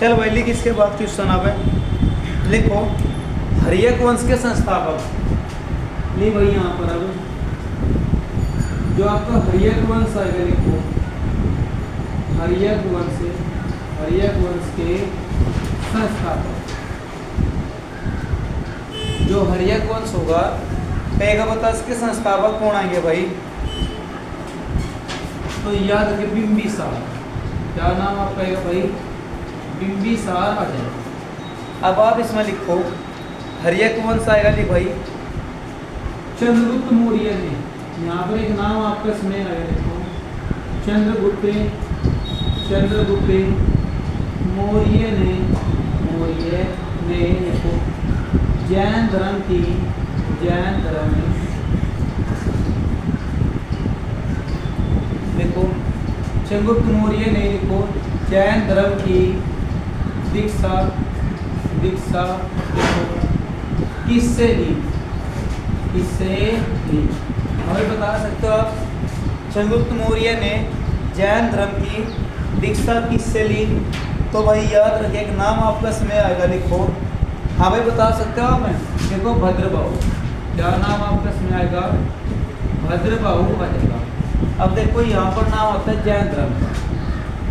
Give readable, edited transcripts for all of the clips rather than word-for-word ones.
चल भाई लिख इसके बाद क्वेश्चन अब लिखो हर्यक वंश के संस्थापक। नहीं भाई यहाँ पर अब जो आपका हर्यक वंश आएगा लिखो हर्यक वंश के संस्थापक। जो हर्यक वंश होगा कहेगा बता इसके संस्थापक कौन आएंगे भाई, तो याद रखिए बिंबिसार। क्या नाम आप कहेगा भाई, बिंबिसार आ जाएगा। अब आप इसमें लिखो हर्यक वंश आएगा लिख भाई चंद्रगुप्त मौर्य ने। यहाँ पर एक नाम आपका इसमें आएगा देखो चंद्रगुप्त मौर्य ने देखो जैन धर्म देखो चंद्रगुप्त मौर्य ने देखो जैन धर्म की दीक्षा देखो किससे ली। हमें बता सकते हो आप चंद्रगुप्त मौर्य ने जैन धर्म की दीक्षा किससे ली, तो भाई याद रखिए एक नाम आपका इसमें आएगा लिखो। हाँ भाई बता सकते हो आप देखो भद्रबाहु। क्या नाम आपका इसमें आएगा, भद्रबाहु आ जाएगा। अब देखो यहाँ पर नाम आता है जैन धर्म का,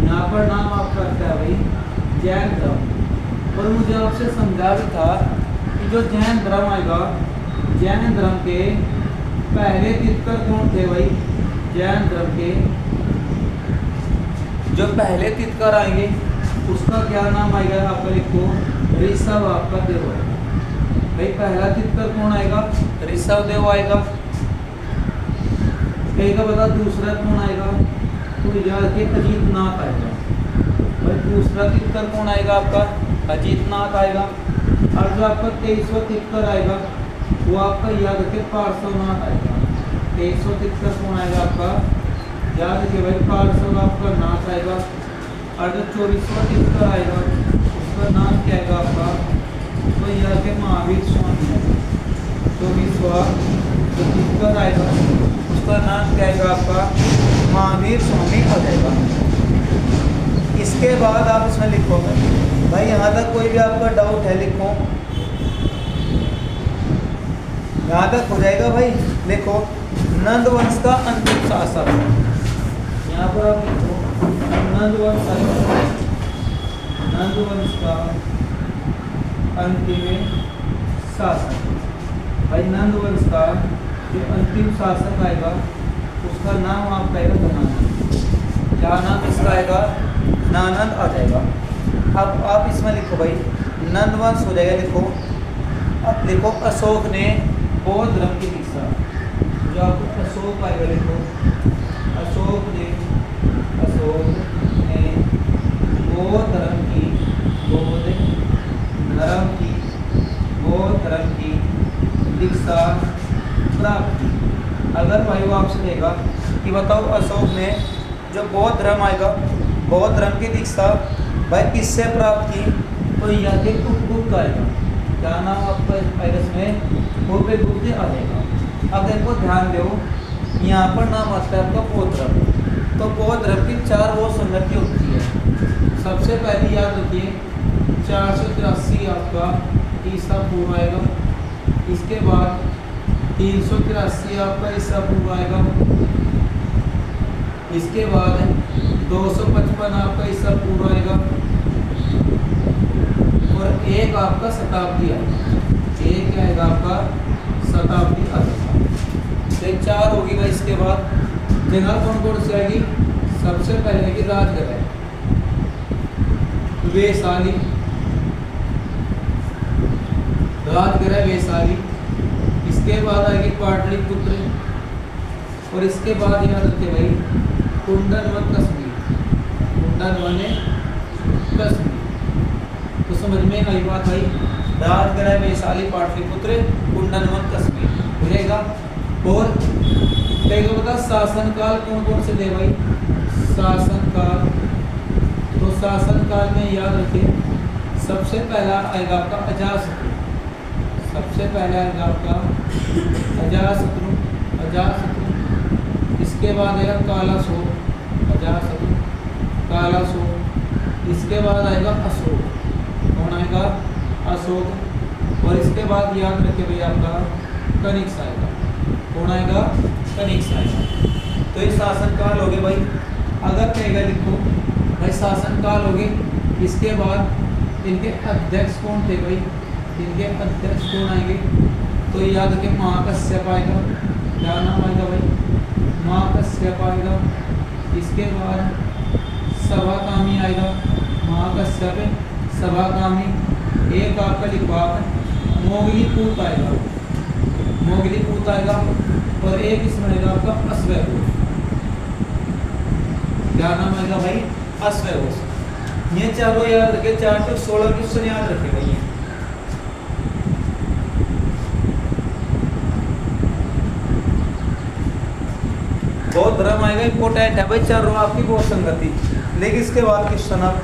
यहाँ पर नाम आपका आता है भाई जैन धर्म। और मुझे आपसे समझा भी था कि जो जैन धर्म आएगा जैन धर्म के पहले तीर्थकर कौन थे भाई, जैन धर्म के जो पहले तीर्थकर आएंगे उसका क्या नाम आएगा आपका लिखो ऋषभ आपका देव आएगा। भाई पहला तीर्थकर कौन आएगा, ऋषभ देव आएगा। कहेगा बता दूसरा कौन आएगा, तो याद के अजीतनाथ आएगा। भाई दूसरा तीर्थकर कौन आएगा आपका, अजीतनाथ आएगा। और जो आपका 23वां तीर्थकर आएगा वो आपका याद रखिए पार्श्वनाथ आएगा। 23वां तीर्थकर कौन आएगा आपका, याद रखिए भाई पार्श्व आपका नाथ आएगा। और जो 24वां तीर्थकर आएगा उसका नाम क्या आएगा आपका, तो याद के महावीर स्वामी आएगा। 24वां जो तीर्थकर आएगा उसका नाम क्या आएगा आपका, महावीर स्वामी आ जाएगा। इसके बाद आप इसमें लिखो भाई यहाँ तक कोई भी आपका डाउट है लिखो, यहाँ तक हो जाएगा भाई। देखो नंद वंश का अंतिम शासक, यहाँ पर आप लिखो नंद वंश का अंतिम शासक। भाई नंद वंश का जो अंतिम शासक आएगा उसका नाम आपका आएगा धनानंद। क्या नाम इसका आएगा, धनानंद आ जाएगा। अब आप इसमें लिखो भाई नंद वंश हो जाएगा लिखो। अब लिखो अशोक ने बौद्ध धर्म की दीक्षा। जो आपको अशोक आएगा लिखो अशोक ने बौद्ध धर्म की दीक्षा प्राप्त की। अगर भाई वो आपसे देगा कि बताओ अशोक ने जो बौद्ध धर्म आएगा बौद्ध धर्म की दीक्षा भाई किससे प्राप्त की, तो यह उपगुप्त आएगा। क्या नाम आपका इसमें उपगुप्त आ जाएगा। अब देखो ध्यान दो यहाँ पर नाम आता है आपका बौद्ध धर्म। तो बौद्ध धर्म की 4 वो संगति होती है। सबसे पहले याद रखिए 483 आपका ईसा पूर्व आएगा। इसके बाद 383 आपका ईसा पूर्व आएगा। इसके बाद 255 आपका ईसा पूर्व आएगा। और एक आपका शताब्दी आएगा। एक क्या आएगा आपका शताब्दी आएगा। तो 4 होगी भाई। इसके बाद जगह कौन कौन सी आएगी, सबसे पहले आएगी राजगृह वैशाली, राजगृह वैशाली। इसके बाद आएगी पाटलिपुत्र। और इसके बाद याद रखिए भाई कुंडन कश्मीर। कुंडन माने कश्मीर। तो समझ में आई बात भाई, राजगृह वैशाली पाटलिपुत्र कुंडन कश्मीर मिलेगा। और देखो बता शासनकाल कौन कौन से दे भाई, शासनकाल। तो शासनकाल में याद रखिए सबसे पहला आएगा आपका अजातशत्रु। सबसे पहला आएगा आपका अजातशत्रु। इसके बाद आएगा कालाशोक, अजातशत्रु कालाशोक। इसके बाद आएगा अशोक। कौन आएगा? अशोक। और इसके बाद याद रखे भाई आपका कनिष्क आएगा। कौन आएगा? कनिष्क आएगा। तो ये शासनकाल हो गए भाई। अगर कहेगा लिखो भाई शासनकाल हो गए, इसके बाद इनके अध्यक्ष कौन थे भाई? इनके अध्यक्ष कौन आएंगे? तो याद रखें महाकश्यप आएगा। क्या नाम आएगा भाई? महाकश्यप आएगा। इसके बाद सभाकामी आएगा। महाकश्यप सभाकामी। एक आपका लिखवा मोगलीपूत आएगा। मोगलीपूत आएगा। और एक इसमें आएगा आपका अश्वघोष। क्या नाम आएगा भाई? अश्वघोष। ये चारों याद रखे। 4 से 16 क्वेश्चन याद रखे भाई। बहुत धर्म आएगा, इंपोर्टेंट है भाई। चारों आपकी बहुत संगति। लेकिन इसके बाद क्वेश्चन आप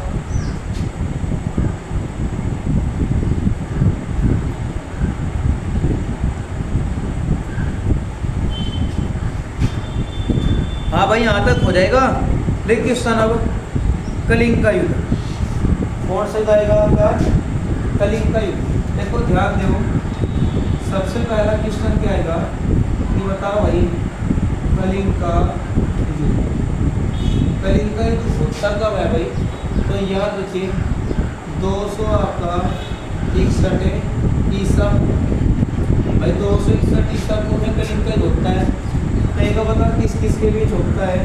हाँ भाई यहाँ तक हो जाएगा। लेकिन क्वेश्चन अब कलिंग का युद्ध कौन सा आएगा आपका? कलिंग का युद्ध। देखो ध्यान दो, सबसे पहला क्वेश्चन क्या आएगा ये बताओ भाई। कलिंग का युद्ध। कलिंग का युद्ध होता कब है भाई? तो याद रखिए 200 आपका 61 ईसा भाई। 261 ईसा को में कलिंग का युद्ध होता है। कहीं का पता किस किस के बीच होता है?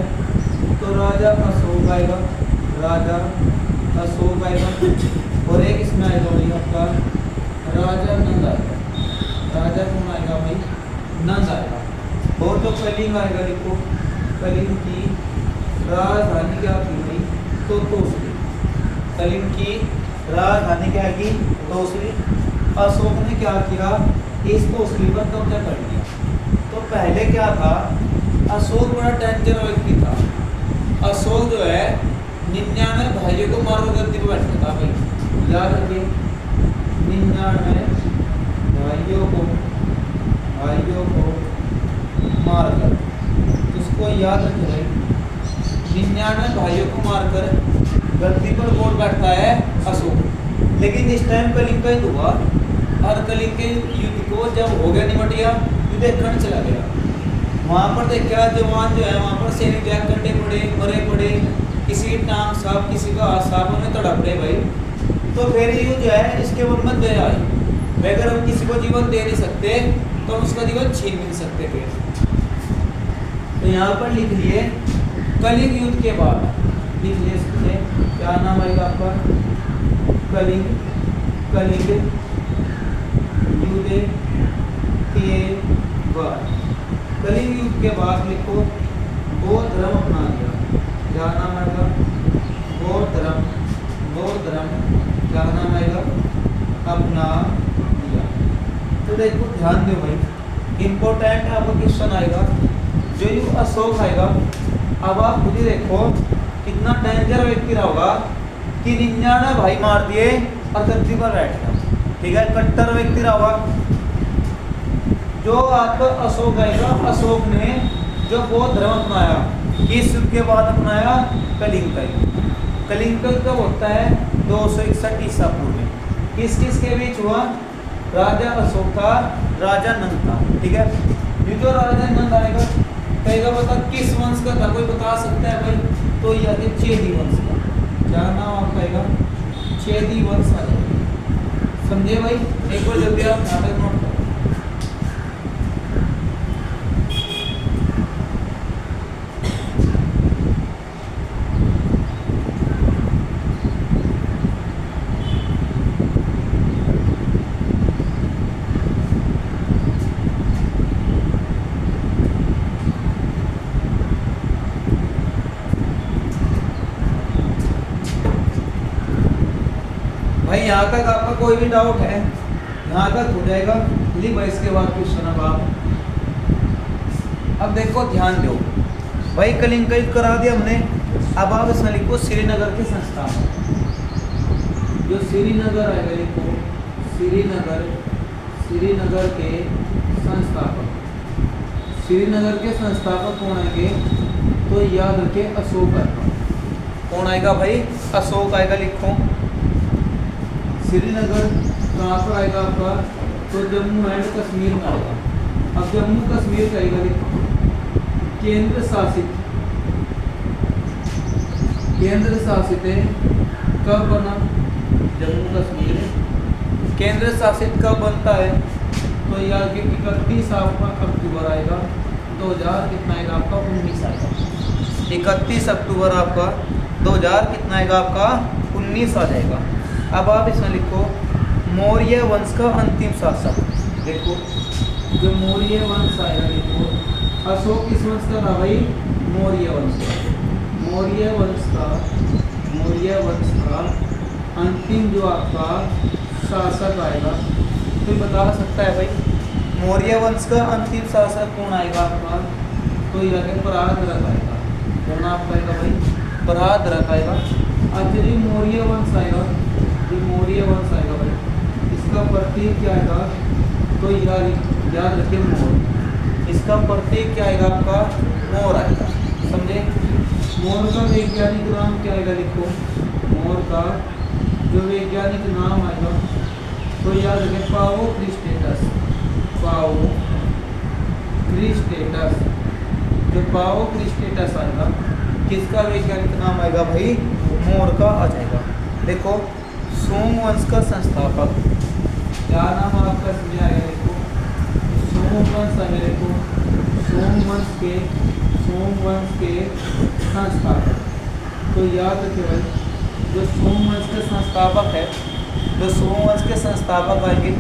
तो राजा अशोक आएगा। राजा अशोक आएगा। और एक इसमें आएगा भाई आपका राजा नंद आएगा। राजा कौन आएगा भाई? नंद आएगा। और तो कलिंग आएगा। देखो कलिंग की राजधानी क्या थी भाई? तो तोसली। कलिंग की राजधानी क्या की? तोसली। अशोक ने क्या किया? इस तोसली पर कब्जा कर लिया। तो पहले क्या था? अशोक बड़ा डेंजर व्यक्ति था। अशोक जो है 99 भाइयों को मारो गद्दी पर बैठा था भाई। याद रखिए 99 भाइयों को मारकर। इसको याद रखे भाई। 99 भाइयों को मारकर गद्दी पर कौन बैठता है? अशोक। लेकिन इस टाइम कलिंग का युद्ध हुआ और कलिंग के युद्ध को जब हो गया निपटिया, देखने चला गया। वहाँ पर देखा जवान जो है वहाँ पर सैनिक जो है कंडे पड़े, मरे पड़े, किसी टांग साहब किसी का साहब में तड़प रहे भाई। तो फिर ये जो है इसके मन में दया आई। अगर हम किसी को जीवन दे नहीं सकते तो हम उसका जीवन छीन नहीं सकते। फिर तो यहाँ पर लिख लिए कलिंग युद्ध के बाद लिख लिए इसके क्या नाम आएगा आपका? कलिंग युद्ध के बाद। कलिंग युद्ध के बाद लिखो बौद्ध धर्म अपना लिया। क्या नाम आएगा? बौद्ध धर्म क्या नाम आएगा? अपना लिया। तो देखो ध्यान दो भाई, इम्पोर्टेंट आपका क्वेश्चन आएगा जो ये अशोक आएगा। अब आप खुद ही देखो कितना डेंजर व्यक्ति रहा होगा कि 99 भाई मार दिए और गद्दी पर बैठ गया। ठीक है, कट्टर व्यक्ति रहा होगा। जो आपका अशोक आएगा, अशोक ने जो बौद्ध धर्म अपनाया, किस युद्ध के बाद अपनाया? कलिंग का युद्ध। कलिंग का युद्ध कब होता है? 261 ईसा पूर्व में। किस किस के बीच हुआ? राजा अशोक था, राजा नंद था। ठीक है, ये जो राजा नंद आएगा कहेगा बता किस वंश का था? कोई बता सकता है भाई? तो यह चेदी वंश का। क्या नाम आपका आएगा? चेदी वंश आएगा। समझे भाई? एक बार जल्दी आप नाटक नोट करो। भाई यहाँ तक आपका कोई भी डाउट है? यहाँ तक हो जाएगा। ली भाई इसके बाद क्वेश्चन अब आप अब देखो ध्यान दो भाई। कलिंग का युद्ध करा दिया हमने। अब आप इसमें लिखो श्रीनगर के संस्थापक। जो श्रीनगर है लिखो श्रीनगर के संस्थापक। श्रीनगर के संस्थापक कौन आएंगे? तो याद रखे अशोक आएगा। कौन आएगा भाई? अशोक आएगा। लिखो श्रीनगर कहाँ पर आएगा आपका? तो जम्मू एंड कश्मीर में आएगा। अब जम्मू कश्मीर का आएगा। लिखो केंद्र शासित है कब बना? जम्मू कश्मीर केंद्र शासित कब बनता है? तो यार 31 अक्टूबर आएगा 2000 कितना आएगा आपका? 19 आएगा। 31 अक्टूबर आपका 2000 कितना आएगा आपका? 19 आ जाएगा। अब आप इसमें लिखो मौर्य वंश का अंतिम शासक। देखो जो मौर्य वंश आएगा, देखो अशोक किस वंश का था भाई? मौर्य वंश का। मौर्य वंश का अंतिम जो आपका शासक आएगा, तो बता सकता है भाई मौर्य वंश का अंतिम शासक कौन आएगा आपका? तो ये आगे परागरक आएगा। कौन आपका आएगा भाई? परागरक आएगा। अच्छा जी मौर्य वंश आएगा, जो मौर्य वंश आएगा भाई, इसका प्रतीक क्या आएगा? तो याद रखिए मोर। इसका प्रतीक क्या आएगा आपका? मोर आएगा। समझे? मोर का वैज्ञानिक नाम क्या आएगा? लिखो मोर का जो वैज्ञानिक नाम आएगा, तो याद रखें पाओ क्रिस्टेटस। जो पाओ क्रिस्टेटस आएगा, किसका वैज्ञानिक नाम आएगा भाई? मोर का आ जाएगा। देखो सोमवंश का संस्थापक क्या नाम आपका समझ आएगा? देखो सोमवंश आएगा। देखो सोमवंश के संस्थापक, तो याद रखिए भाई जो सोमवंश के संस्थापक है, जो सोमवंश के संस्थापक आएंगे,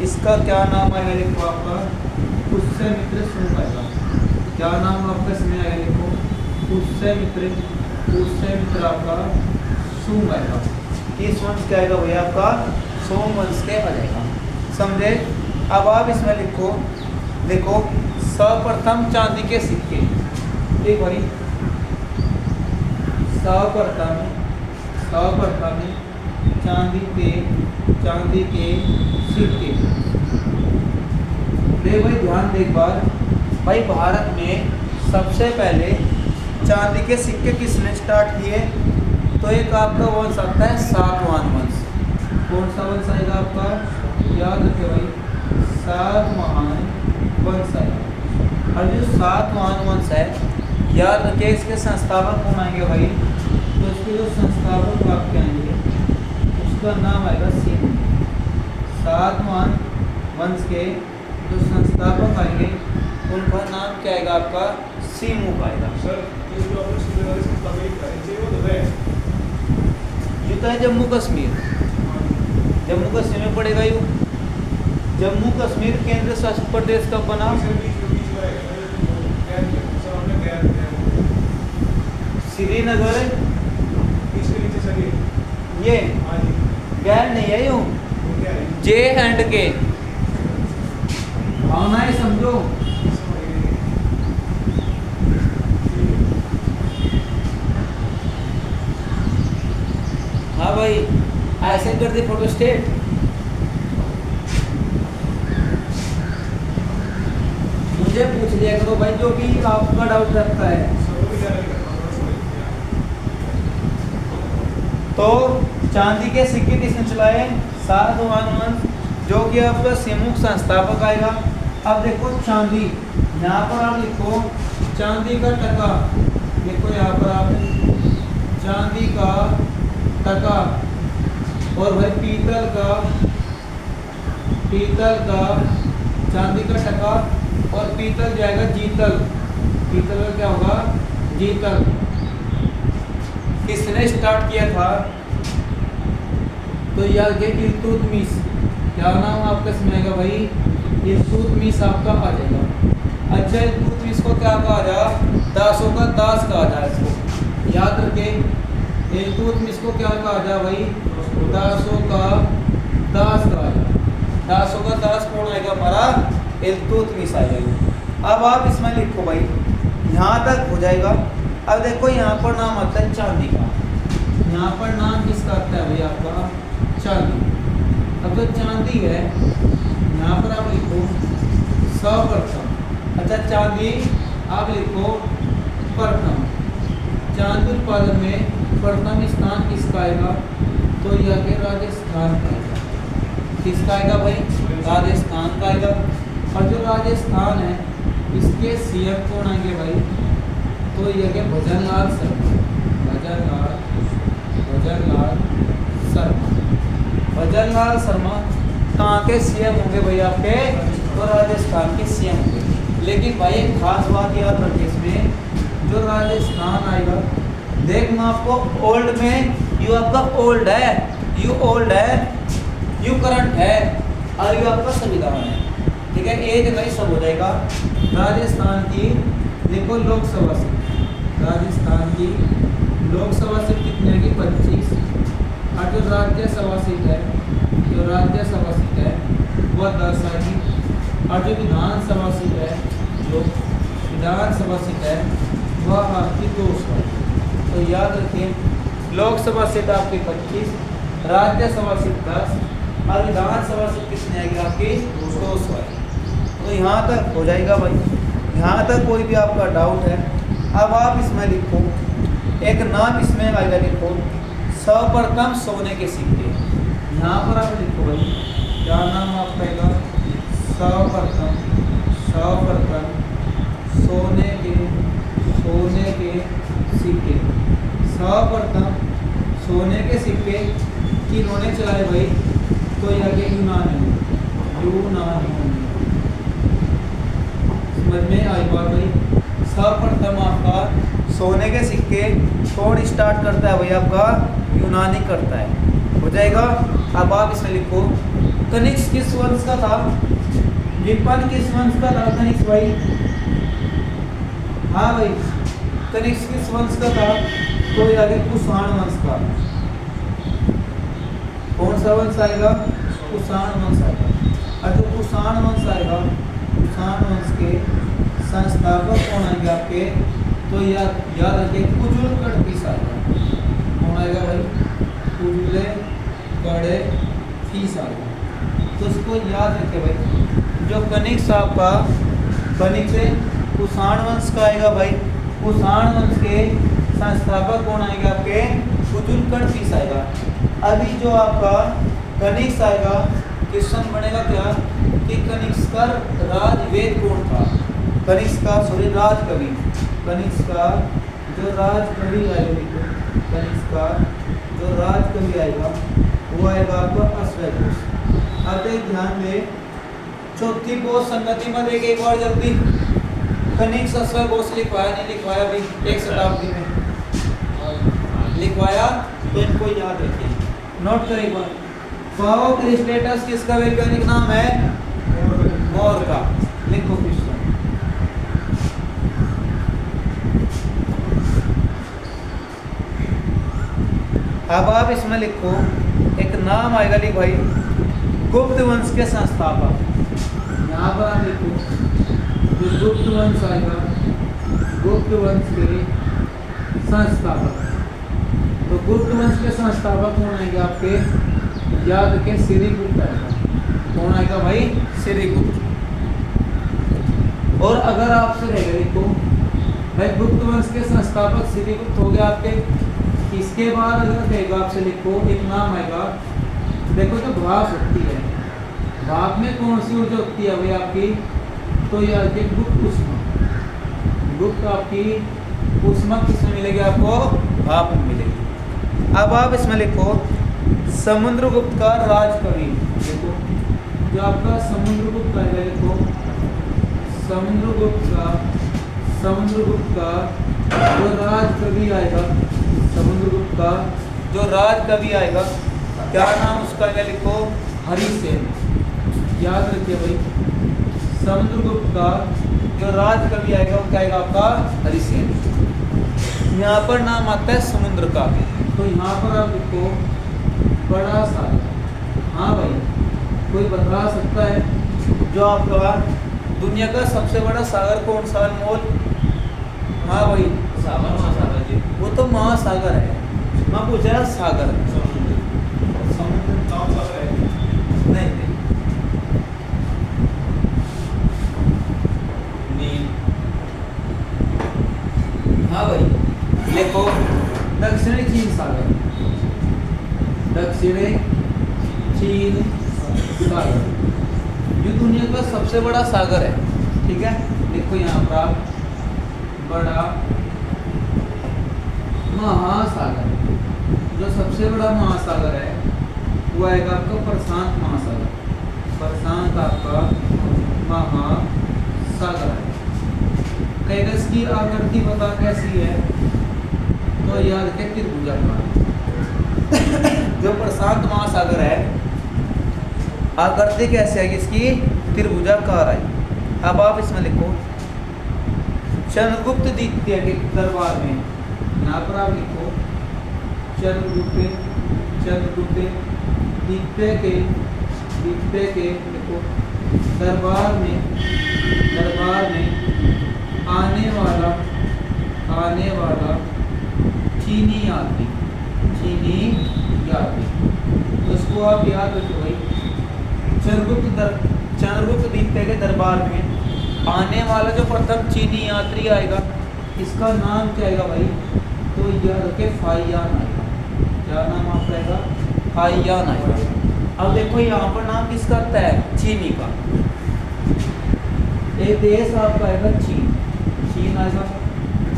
इसका क्या नाम आएगा? देखो आपका पुष्यमित्र शुंग आएगा। क्या नाम आपका इसमें आएगा? देखो पुष्यमित्र आपका शुंग आएगा। किस वंश के आएगा भैया? आपका सोमवंश के आ जाएगा। समझे? अब आप इसमें लिखो, देखो सर्वप्रथम चांदी के सिक्के। ठीक भाई, सर्वप्रथम चांदी के सिक्के। देख भाई ध्यान देख बार भाई, भारत में सबसे पहले चांदी के सिक्के किसने स्टार्ट किए? तो एक आपका वंश आता है सातवाहन वंश। कौन सा वंश आएगा आपका? याद रखिए भाई सातवाहन वंश आएगा। और जो सातवाहन वंश है, याद रखिए इसके संस्थापक कौन आएंगे भाई? तो इसके जो संस्थापक आपके आएंगे, उसका नाम आएगा सीमू। सातवाहन वंश के जो संस्थापक आएंगे, उनका नाम क्या आएगा आपका? सीमू का आएगा। ये तो है जम्मू कश्मीर में पड़ेगा। यू जम्मू कश्मीर केंद्र शासित प्रदेश कब बना? श्रीनगर ये गैर नहीं है, यूँ जे एंड के भावनाएं समझो। हाँ भाई ऐसे कर दे फोटो स्टेट। मुझे पूछ लिया करो भाई जो भी आपका डाउट रखता है। तो चांदी के सिक्के किसने चलाए? सातवाहन वंश, जो कि आपका सीमू संस्थापक आएगा। अब देखो चांदी, यहाँ पर आप लिखो चांदी का टका। देखो यहाँ पर आप चांदी का टका, और भाई पीतल का चांदी का टका, और पीतल जाएगा जीतल। पीतल का क्या होगा? जीतल। किसने स्टार्ट किया था? तो यार के इल्तुतमिश। क्या नाम आपका इसमें आएगा भाई? इल्तुतमिश आपका आ जाएगा। अच्छा इल्तुतमिश को क्या कहा जा? दासों का दास कहा जा। इसको याद रखे, इल्तुतमिश को क्या कहा जा भाई? दासों का दास कहा जा। दासों का दास कौन आएगा हमारा? इल्तुतमिश आएगा। अब आप इसमें लिखो भाई, यहाँ तक हो जाएगा। अब देखो यहाँ पर नाम आता है चांदी का। यहाँ पर नाम किसका आता है भाई? आपका चांदी। अब जो चांदी है, यहाँ पर आप लिखो सर्वप्रथम। अच्छा चांदी आप लिखो प्रथम। चांदी उत्पादन में प्रथम स्थान किसका आएगा? तो यह के राजस्थान का आएगा। किसका आएगा भाई? राजस्थान का आएगा। और जो राजस्थान है इसके सीएम कौन आएंगे भाई? तो यह के भजनलाल शर्मा। भजनलाल शर्मा कहाँ के सीएम होंगे भाई आपके? तो राजस्थान के सीएम होंगे। लेकिन भाई एक खास बात याद रखिए इसमें, जो राजस्थान आएगा, देखना आपको ओल्ड में यू आपका ओल्ड है, यू करंट है और यू आपका संविधान है। ठीक है, एक जगह ही सब हो जाएगा। राजस्थान की देखो लोकसभा सीट, राजस्थान की लोकसभा सीट कितनी है? 25। और जो राज्यसभा सीट है, वह 10 आएगी। और जो विधानसभा सीट है, वह आपकी 200 है। तो याद रखिए, लोकसभा सीट आपकी 25, राज्यसभा सीट 10 और विधानसभा सीट कितनी आएगी आपकी? 200 है। तो यहाँ तक हो जाएगा भाई। यहाँ तक कोई भी आपका डाउट है? अब आप इसमें लिखो, एक नाम इसमें आएगा, लिखो सर्वप्रथम सोने के सिक्के। यहाँ पर आप लिखो भाई, क्या नाम आपका आएगा? सर्वप्रथम सोने के सिक्के। सर्वप्रथम सोने के सिक्के किन्होंने चलाए भाई? तो यह के यूनानी। समझ में आई बात भाई? सर्वप्रथम आपका सोने के सिक्के कौन स्टार्ट करता है भाई? आपका यूनानी करता है। हो जाएगा। अब आप इसमें लिखो, कनिष्क किस वंश का था? विपन किस वंश का था? कनिष्क भाई, हाँ भाई, कनिष्क किस वंश का था? तो आगे कुषाण वंश का। कौन सा वंश आएगा? कुषाण वंश आएगा। और जो कुषाण वंश आएगा, कुषाण वंश के संस्थापक कौन आएंगे आपके? तो याद रखिए, कुजुल कड़फिस आएगा। कौन आएगा भाई? कुजुले कड़फिस आएगा। तो इसको याद रखिए भाई, जो कनिष्क साहब का, कनिष्क से कुषाण वंश का आएगा भाई। कुषाण वंश के संस्थापक कौन आएंगे आपके? कुजुल कड़फिस आएगा। अभी जो आपका कनिष्क आएगा, क्वेश्चन बनेगा क्या कि कनिष्क का राजवेद कौन था? कनिष्क का राजकवि, कनिष्क का जो राजकवि आएगा, कनिष्क का जो राजकवि आएगा वो आएगा आपका अश्वघोष। अब एक ध्यान में, चौथी को संगति में देखे एक बार जल्दी। कनिष्क अश्वघोष लिखवाया नहीं लिखवाया भाई? एक शताब्दी में लिखवाया, तो इनको याद रखिए, नोट करें एक बार। फाओक्लिस्टेटस किसका वैज्ञानिक नाम है? मोर का। लिखो क्वेश्चन। अब आप इसमें लिखो, एक नाम आएगा, लिख भाई, गुप्त वंश के संस्थापक। यहाँ पर आप लिखो, जो गुप्त वंश आएगा, गुप्त वंश के संस्थापक। तो गुप्त वंश के संस्थापक कौन आएंगे आपके? याद के श्रीगुप्त आएगा। कौन आएगा भाई? श्रीगुप्त। और अगर आपसे रहेगा, देखो भाई, गुप्त वंश के संस्थापक श्रीगुप्त हो गया आपके। इसके बाद अगर कहेगा आपसे, लिखो एक नाम आएगा, देखो जो भाप होती है, भाप में कौन सी ऊर्जा होती है भाई आपकी? तो यह आती है गुप्त ऊष्मा। गुप्त आपकी ऊष्मा किसमें मिलेगी आपको? भाप में मिलेगी। अब आप इसमें लिखो, समुद्रगुप्त का राजकवि। देखो जो आपका समुद्रगुप्त आएगा, लिखो समुद्रगुप्त का जो राजकवि आएगा, समुद्रगुप्त का जो राजकवि आएगा, क्या नाम उसका आएगा? लिखो हरिसेन। याद रखिए भाई, समुद्रगुप्त का जो राजकवि आएगा वो क्या आएगा आपका? हरिसेन। यहाँ पर नाम आता है समुद्र का, तो यहाँ पर आप लिखो बड़ा सागर। हाँ भाई, कोई बता सकता है जो आपका दुनिया का सबसे बड़ा सागर कौन सा अनमोल? हाँ भाई, सागर महासागर जी। वो तो महासागर है। मैं पूछ रहा सागर, समुद्र कौन सा है? नहीं नहीं, नील। हाँ भाई, देखो दक्षिणी चीन सागर, ये दुनिया का सबसे बड़ा सागर है। ठीक है, देखो यहाँ पर आप बड़ा महासागर, जो सबसे बड़ा महासागर है वो आएगा आपका प्रशांत महासागर। प्रशांत आपका महासागर है। कहेगा इसकी आकृति पता कैसी है, तो याद रखें त्रिभुजाकार। जो प्रशांत महासागर है आकृति कैसे है इसकी, त्रिभुजाकार है। अब आप इसमें लिखो चंद्रगुप्त द्वितीय के दरबार में, यहाँ पर आप लिखो चंद्रगुप्त द्वितीय के लिखो दरबार में आने वाला चीनी यात्री, तो उसको आप याद रखो भाई। चंद्रगुप्त द्वितीय के दरबार में आने वाला जो प्रथम चीनी यात्री आएगा, इसका नाम क्या आएगा भाई, तो याद रखे फाहियान आएगा। क्या नाम आपका आएगा, फाहियान आएगा। अब देखो यहाँ पर नाम किसका आता है, चीनी का। एक देश आपका आएगा चीन आएगा।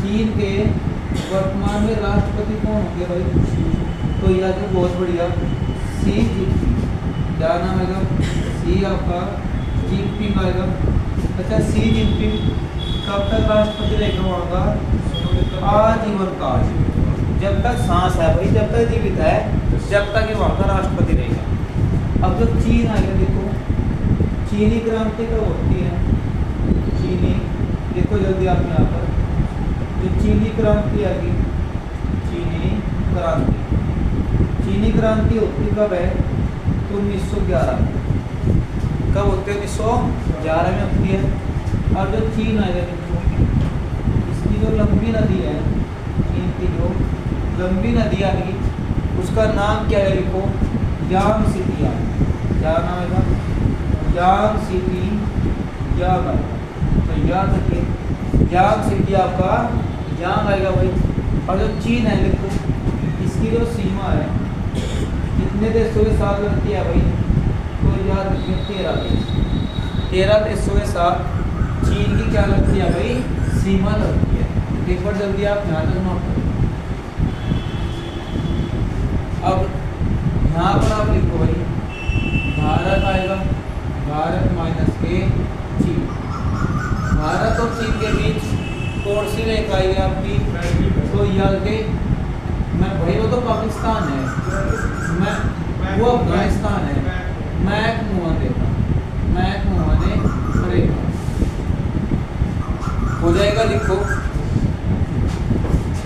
चीन के वर्तमान में राष्ट्रपति कौन होंगे भाई, तो यह तो बहुत बढ़िया सी जिनपिंग। क्या नाम आएगा, सी आपका जिनपिंग आएगा। अच्छा, सी जिनपिंग कब तक राष्ट्रपति रहेगा वहाँ का, आजीवन काल, जब तक सांस है भाई, जब तक जीवित है, जब तक ये वहाँ का राष्ट्रपति रहेगा। अब जब चीन आएगा, देखो चीनी क्रांति कब होती है, चीनी, देखो जल्दी आप यहाँ पर, जो चीनी क्रांति आ गई, चीनी क्रांति होती कब है, तो 1911 में। कब होती है, 1911 में होती है। और जो चीन आएगा, देखो इसकी जो लंबी नदी है, चीन की जो लंबी नदी आ गई, उसका नाम क्या है, देखो यांगत्से। क्या नाम आएगा, यांगत्से, यांग आएगा। तो याद रखिए यांगत्से आपका यांग आएगा भाई। और जो चीन है, देखो इसकी जो सीमा है कितने देशों के साथ लगती है भाई, तो याद रखिए 13 देशों के साथ चीन की क्या लगती है भाई, सीमा लगती है। एक बार जल्दी आप यहाँ तक नोट करें। अब यहाँ पर आप लिखो भाई भारत आएगा, भारत माइनस के चीन। भारत और चीन के बीच कौन सी रेखा आएगी आपकी, तो याद के मैं भाई, वो तो पाकिस्तान है, मैं वो अफगानिस्तान है, मैक मुहाने रेखा हो जाएगा। लिखो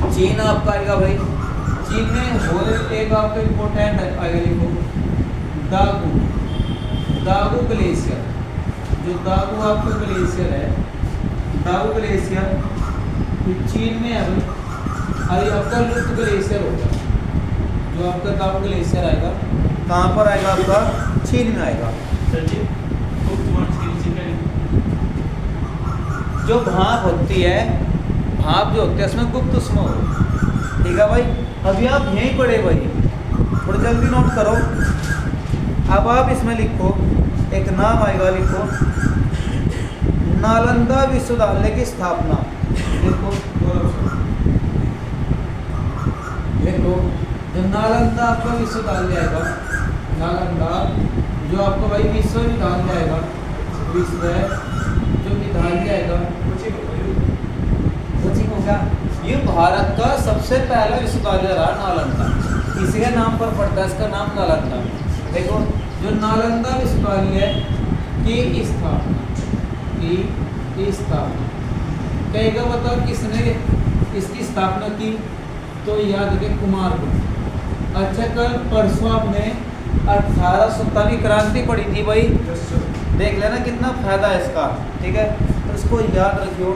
चीन आपका आएगा भाई, चीन में हो एक आपका इम्पोर्टेंट आएगा, लिखो दागू ग्लेशियर। जो दागू आपका ग्लेशियर है, दागू ग्लेशियर चीन में है भाई। अरे आपका लुप्त ग्लेशियर होगा, जो आपका दागू ग्लेशियर आएगा कहाँ पर आएगा, आपका चीन में आएगा। जो भाप होती है, भाप जो होती है उसमें गुप्त उष्मा हो। ठीक है भाई, अभी आप यहीं पढ़े भाई, थोड़ा जल्दी नोट करो। अब आप इसमें लिखो एक नाम आएगा, लिखो नालंदा विश्वविद्यालय की स्थापना। देखो जो नालंदा आपका विश्वविद्यालय आएगा, नालंदा जो आपका भाई विश्वविद्यालय आएगा, विश्वविद्यालय आएगा, कोचिंग होगा। ये भारत का सबसे पहला विश्वविद्यालय रहा नालंदा, इसी के नाम पर पड़ता है, इसका नाम नालंदा। देखो जो नालंदा विश्वविद्यालय की स्थापना कहेगा, बताओ किसने इसकी स्थापना की, तो याद रखें कुमारगुप्त। अच्छा, कल परसों आपने 1817 की क्रांति पढ़ी थी भाई, देख लेना कितना फायदा है इसका। ठीक है, तो इसको याद रखियो।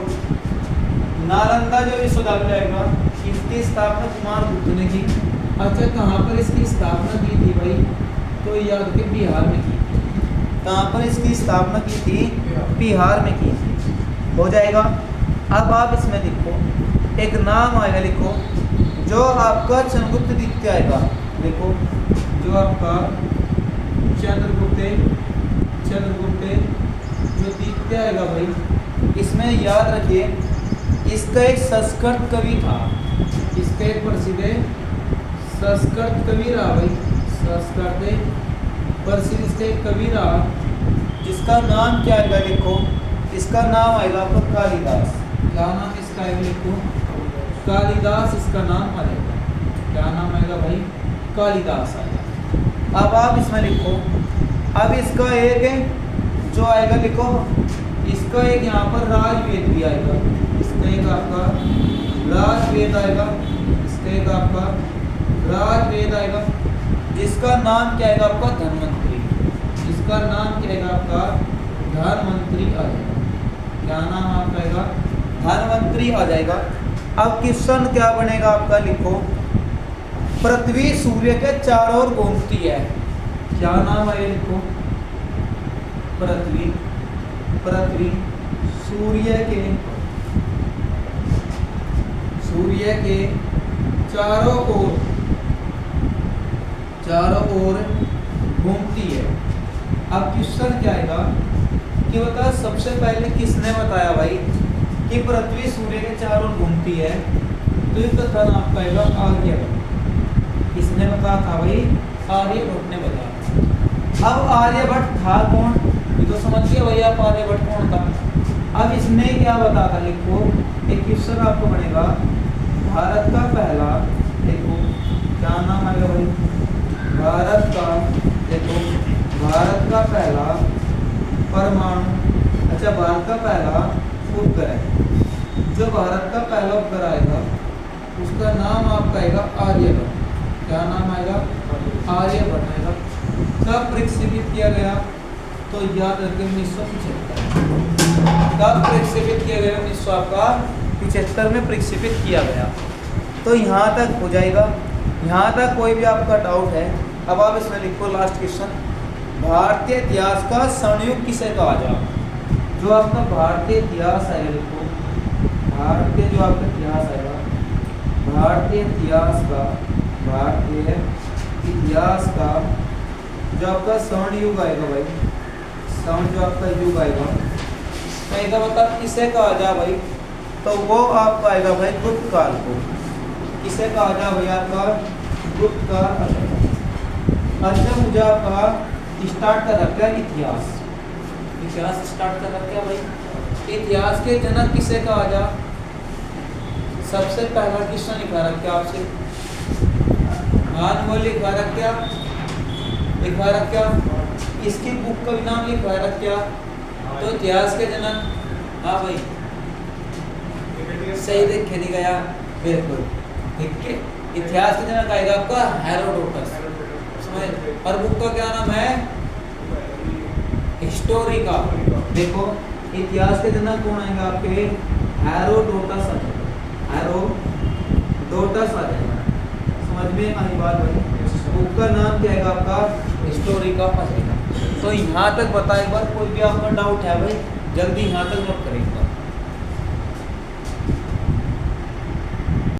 नालंदा जो विश्वविद्यालय आएगा, इसकी स्थापना कुमारगुप्त ने की। अच्छा, कहाँ पर इसकी स्थापना की थी भाई, तो याद रखें बिहार में की। कहाँ पर इसकी स्थापना की थी, बिहार में की थी। हो जाएगा। अब आप इसमें लिखो एक नाम आएगा, लिखो जो आपका चंद्रगुप्त द्वितीय आएगा, देखो जो आपका चंद्रगुप्त जो द्वितीय आएगा भाई, इसमें याद रखिए इसका एक संस्कृत कवि था, इसका एक प्रसिद्ध संस्कृत कवि रहा भाई, संस्कृत प्रसिद्ध इसका एक कवि रहा, जिसका नाम क्या आएगा लिखो, इसका नाम आएगा आपका कालिदास। क्या नाम इसका आएगा लिखो, कालिदास इसका नाम आएगा। क्या नाम आएगा भाई, कालिदास आएगा। अब आप इसमें लिखो, अब इसका एक जो आएगा लिखो, इसका एक यहाँ पर राजवेद भी आएगा, इसका एक आपका राजवेद आएगा, इसका एक आपका राजवेद आएगा, जिसका नाम क्या आएगा आपका धनवंतरी, इसका नाम क्या आएगा आपका धनवंतरी आ जाएगा। क्या नाम आपका आएगा, धनवंतरी आ जाएगा। अब क्वेश्चन क्या बनेगा आपका लिखो, पृथ्वी सूर्य के चारों ओर घूमती है, क्या नाम है लिखो, पृथ्वी सूर्य के चारों ओर घूमती है। अब क्वेश्चन क्या आएगा कि बता, सबसे पहले किसने बताया भाई कि पृथ्वी सूर्य के चारों ओर घूमती है, तो ये कथन आपका आएगा आर्यभट्ट। किसने बताया था भाई, आर्यभट्ट ने बताया। अब आर्यभट्ट था कौन, ये तो समझ गए भाई आप आर्यभट्ट कौन था। अब इसने क्या बताया था लिखो, एक क्वेश्चन आपको बनेगा, भारत का पहला, देखो क्या नाम आएगा भाई, भारत का, देखो भारत का पहला परमाणु, अच्छा भारत का पहला उपग्रह, जो भारत का पहला उपग्रह आएगा उसका नाम आपका आएगा आर्यभट्ट। क्या नाम आएगा, आर्यभट्ट आएगा। कब प्रक्षेपित किया गया, तो याद रखें 1975। कब प्रक्षेपित किया गया, 1975 में प्रक्षेपित किया गया। तो यहाँ तक हो जाएगा, यहाँ तक कोई भी आपका डाउट है। अब आप इसमें लिखो लास्ट क्वेश्चन, भारतीय इतिहास का स्वर्णयुग किसे कहा जाए। जो आपका भारतीय इतिहास है लिखो, भारतीय जो आपका इतिहास आएगा, भारतीय इतिहास का जो आपका स्वर्ण युग आएगा भाई, स्वर्ण जो आपका युग आएगा, तो बता किसे कहा जाए भाई, तो वो आपका आएगा भाई गुप्त काल को। किसे कहा जाए भाई, आपका गुप्त काल। अच्छा मुझे आपका स्टार्ट कर रखा है इतिहास स्टार्ट कर रखा है भाई। इतिहास के जनक किसे कहा जाए, सबसे पहला क्वेश्चन लिखा रखा आपसे, महानवल लिखा रखा, इसकी बुक का भी नाम लिखा रखा, तो इतिहास के जनक, हाँ भाई सही देखे नहीं गया, बिल्कुल ठीक है। इतिहास के जनक आएगा आपका हेरोडोटस, समझ। और बुक का क्या नाम है, हिस्टोरिका। देखो इतिहास के जनक कौन आएगा आपके, हेरोडोटस आ जाएगा, हेरोडोटस आ जाएगा। समझ में आई बात भाई। बुक का नाम क्या आएगा आपका, हिस्टोरिका आ जाएगा। तो यहाँ तक बताए, एक बार कोई भी आपका डाउट है भाई जल्दी यहाँ तक नोट करेंगे।